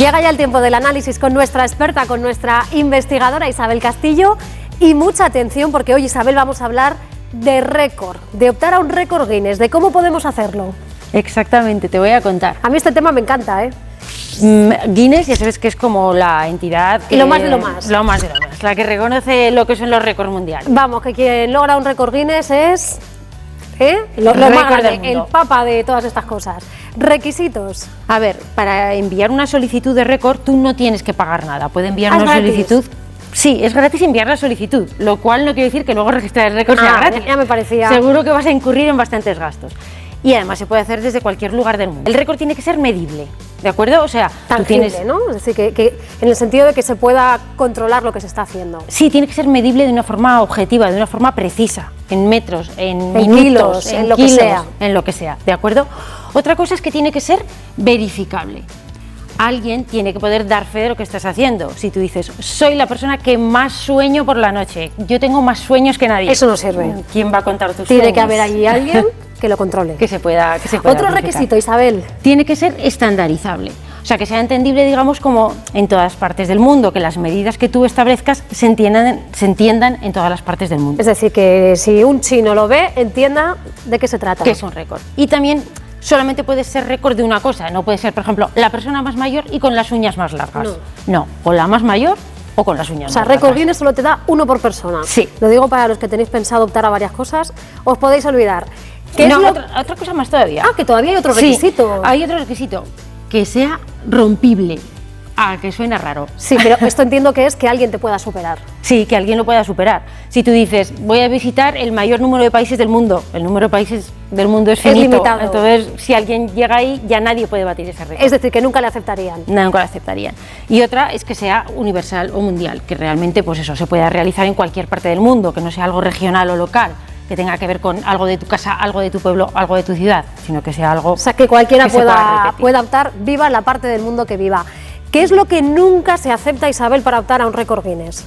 Llega ya el tiempo del análisis con nuestra experta, con nuestra investigadora Isabel Castillo. Y mucha atención porque hoy, Isabel, vamos a hablar de récord, de optar a un récord Guinness, de cómo podemos hacerlo. Exactamente, te voy a contar. A mí este tema me encanta, ¿eh? Guinness, ya sabes que es como la entidad... Y lo más de lo más. Lo más de lo más, la que reconoce lo que son los récords mundiales. Vamos, que quien logra un récord Guinness es... Lo más grande, el papa de todas estas cosas. Requisitos. A ver, para enviar una solicitud de récord tú no tienes que pagar nada. Puede enviar una gratis. solicitud... Sí, es gratis enviar la solicitud, lo cual no quiere decir que luego registrar el récord sea gratis. Ya me parecía. Seguro que vas a incurrir en bastantes gastos. Y además se puede hacer desde cualquier lugar del mundo. El récord tiene que ser medible, ¿de acuerdo? O sea, tangible, ¿no? Es decir, que en el sentido de que se pueda controlar lo que se está haciendo. Sí, tiene que ser medible de una forma objetiva, de una forma precisa, en metros, en minutos, en lo que sea. En lo que sea, ¿de acuerdo? Otra cosa es que tiene que ser verificable. Alguien tiene que poder dar fe de lo que estás haciendo. Si tú dices, soy la persona que más sueño por la noche, yo tengo más sueños que nadie. Eso no sirve. ¿Quién va a contar tus sueños? Tiene que haber allí alguien que lo controle. que se pueda Otro verificar. requisito, Isabel. Tiene que ser estandarizable. O sea, que sea entendible, digamos, como en todas partes del mundo, que las medidas que tú establezcas se entiendan en todas las partes del mundo. Es decir, que si un chino lo ve, entienda de qué se trata. Que es un récord. Y también solamente puede ser récord de una cosa, no puede ser, por ejemplo, la persona más mayor y con las uñas más largas. No, o la más mayor o con las uñas más largas. O sea, récord Guinness solo te da uno por persona. Sí. Lo digo para los que tenéis pensado optar a varias cosas, os podéis olvidar. Otra cosa más todavía. Ah, que todavía hay otro requisito. Sí, hay otro requisito, que sea rompible. Ah, que suena raro. Sí, pero esto entiendo que es que alguien te pueda superar. Sí, que alguien lo pueda superar. Si tú dices, voy a visitar el mayor número de países del mundo, el número de países del mundo es finito. Limitado. Entonces, si alguien llega ahí, ya nadie puede batir ese récord. Es decir, que nunca le aceptarían. Nunca lo aceptarían. Y otra es que sea universal o mundial, que realmente, pues eso, se pueda realizar en cualquier parte del mundo, que no sea algo regional o local, que tenga que ver con algo de tu casa, algo de tu pueblo, algo de tu ciudad, sino que sea algo... O sea, que cualquiera pueda optar, viva la parte del mundo que viva. ¿Qué es lo que nunca se acepta, Isabel, para optar a un récord Guinness?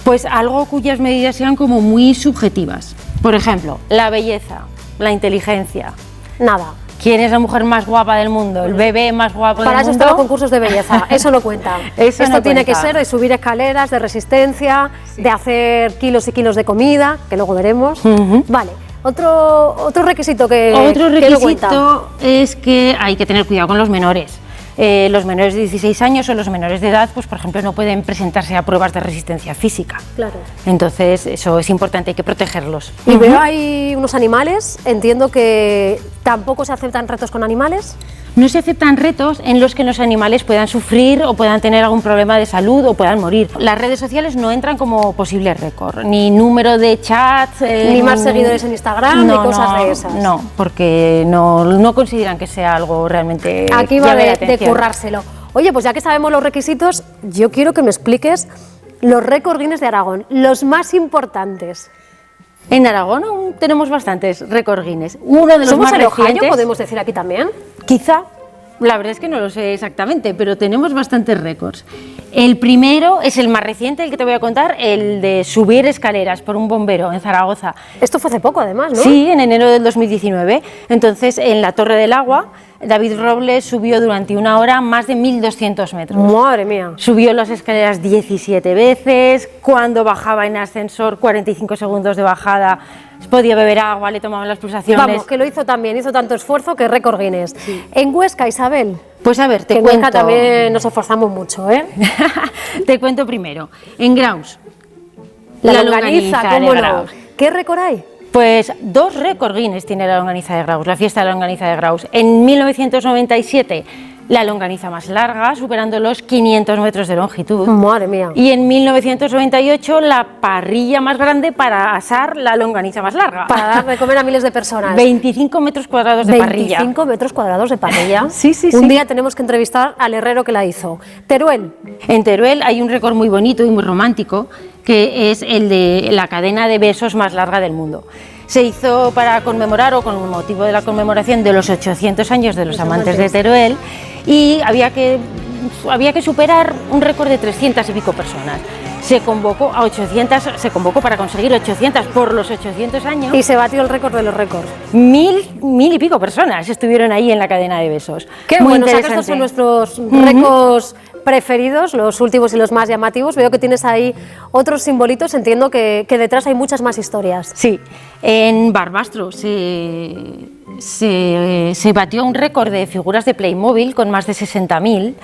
Pues algo cuyas medidas sean como muy subjetivas. Por ejemplo, la belleza, la inteligencia. Nada. ¿Quién es la mujer más guapa del mundo? ¿El bebé más guapo del mundo? Para eso están los concursos de belleza, eso lo cuenta. Eso Esto no tiene cuenta. que ser de subir escaleras, de resistencia, de hacer kilos y kilos de comida, que luego veremos. Vale, otro requisito que no cuenta. Es que hay que tener cuidado con los menores. Los menores de 16 años o los menores de edad, pues por ejemplo, no pueden presentarse a pruebas de resistencia física. Claro. Entonces, eso es importante, hay que protegerlos. Y veo ahí unos animales, entiendo que tampoco se aceptan retos con animales. No se aceptan retos en los que los animales puedan sufrir o puedan tener algún problema de salud o puedan morir. Las redes sociales no entran como posible récord, ni número de chats, ni más seguidores en Instagram, ni cosas de esas. No, porque no consideran que sea algo realmente... Aquí va de currárselo. Oye, pues ya que sabemos los requisitos, yo quiero que me expliques los récord Guinness de Aragón, los más importantes. En Aragón aún tenemos bastantes récord Guinness. Uno de los más recientes, podemos decir aquí también. Quizá, la verdad es que no lo sé exactamente, pero tenemos bastantes récords. El primero es el más reciente, el que te voy a contar, el de subir escaleras por un bombero en Zaragoza. Esto fue hace poco, además, ¿no? Sí, en enero del 2019. Entonces, en la Torre del Agua, David Robles subió durante una hora más de 1.200 metros. ¡Madre mía! Subió las escaleras 17 veces, cuando bajaba en ascensor, 45 segundos de bajada, podía beber agua, le tomaban las pulsaciones. Vamos, que lo hizo también, hizo tanto esfuerzo que récord Guinness. Sí. En Huesca, Isabel. Pues a ver, te cuento. En Huesca también nos esforzamos mucho, ¿eh? Te cuento primero. En Graus. La longaniza, ¿cómo no? ¿Qué récord hay? Pues 2 récord Guinness tiene la longaniza de Graus, la fiesta de la longaniza de Graus. En 1997, la longaniza más larga, superando los 500 metros de longitud. ¡Madre mía! Y en 1998, la parrilla más grande para asar la longaniza más larga. Para dar de comer a miles de personas. 25 metros cuadrados de parrilla. 25 metros cuadrados de parrilla. Sí. Un día tenemos que entrevistar al herrero que la hizo. Teruel. En Teruel hay un récord muy bonito y muy romántico, que es el de la cadena de besos más larga del mundo. Se hizo para conmemorar o con motivo de la conmemoración de los 800 años de los amantes de Teruel, y había que superar un récord de 300 y pico personas. Se convocó para conseguir 800 por los 800 años. Y se batió el récord de los récords. Mil y pico personas estuvieron ahí en la cadena de besos. Qué muy bueno, o sea que estos son nuestros récords preferidos, los últimos y los más llamativos. Veo que tienes ahí otros simbolitos, entiendo que detrás hay muchas más historias. Sí, en Barbastro se batió un récord de figuras de Playmobil con más de 60.000.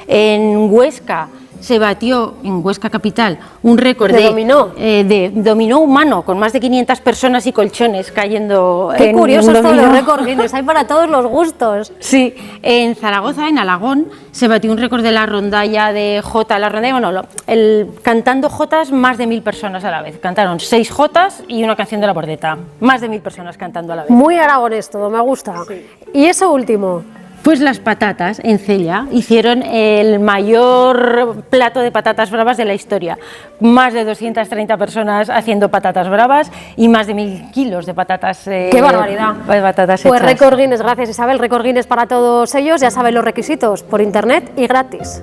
En Huesca se batió, en Huesca capital, un récord de dominó humano con más de 500 personas y colchones cayendo. Qué curioso esto de los récords Guinness, hay para todos los gustos. Sí, en Zaragoza, en Alagón, se batió un récord de la rondalla de jota. La rondalla, bueno, cantando jotas, más de 1.000 personas a la vez. Cantaron 6 jotas y una canción de la Bordeta. Más de 1.000 personas cantando a la vez. Muy aragonés todo, me gusta. Sí. Y eso último. Pues las patatas en Cella hicieron el mayor plato de patatas bravas de la historia. Más de 230 personas haciendo patatas bravas y más de 1.000 kilos de patatas. ¡Qué barbaridad! De patatas pues hechas. récord Guinness, gracias Isabel. Récord Guinness para todos ellos, ya saben los requisitos, por internet y gratis.